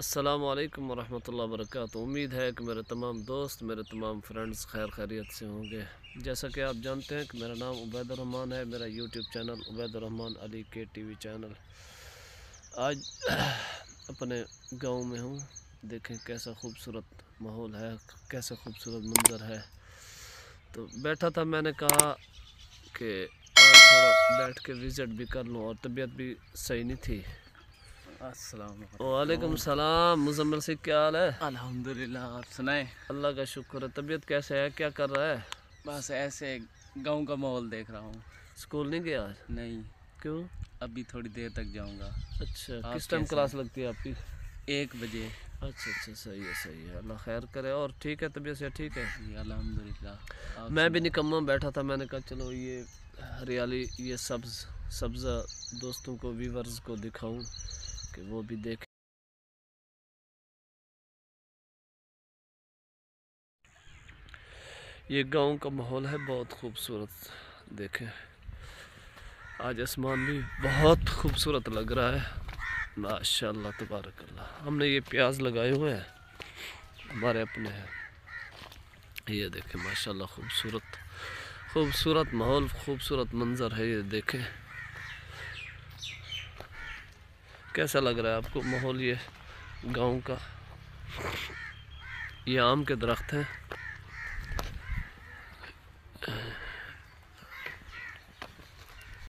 अस्सलाम वालेकुम वरहमतुल्लाहि वबरकातुहू। उम्मीद है कि मेरे तमाम दोस्त, मेरे तमाम फ्रेंड्स खैर खैरियत से होंगे। जैसा कि आप जानते हैं कि मेरा नाम उबैदुर्रहमान है, मेरा यूट्यूब चैनल उबैदुर्रहमान अली के टीवी चैनल। आज अपने गांव में हूँ। देखें कैसा खूबसूरत माहौल है, कैसा खूबसूरत मंज़र है। तो बैठा था, मैंने कहा कि आज थोड़ा बैठ के विज़िट भी कर लूँ, और तबीयत भी सही नहीं थी। वालेकुम सलाम मुजम्मिल सिंह, क्या हाल है? अल्हम्दुलिल्लाह, आप सुनाए? अल्लाह का शुक्र है। तबीयत कैसे है, क्या कर रहा है? बस ऐसे गांव का माहौल देख रहा हूँ। स्कूल नहीं गया आज? नहीं, क्यों? अभी थोड़ी देर तक जाऊंगा। अच्छा, आप किस टाइम कैसे क्लास हैं? लगती है आपकी? 1 बजे। अच्छा अच्छा, सही है, अल्लाह खैर करे। और ठीक है, तबीयत से ठीक है? जी अल्हम्दुलिल्लाह, आप मैं भी सुनाए? निकम्मा बैठा था, मैंने कहा चलो ये हरियाली, ये सब्ज़ा दोस्तों को, व्यूवर्स को दिखाऊं कि वो भी देखें। ये गांव का माहौल है, बहुत खूबसूरत। देखें आज आसमान भी बहुत खूबसूरत लग रहा है, माशाल्लाह तबारक अल्लाह। हमने ये प्याज लगाए हुए हैं, हमारे अपने हैं। ये देखें माशाल्लाह, खूबसूरत खूबसूरत माहौल, खूबसूरत मंज़र है। ये देखें कैसा लग रहा है आपको माहौल ये गांव का। ये आम के दरख्त हैं।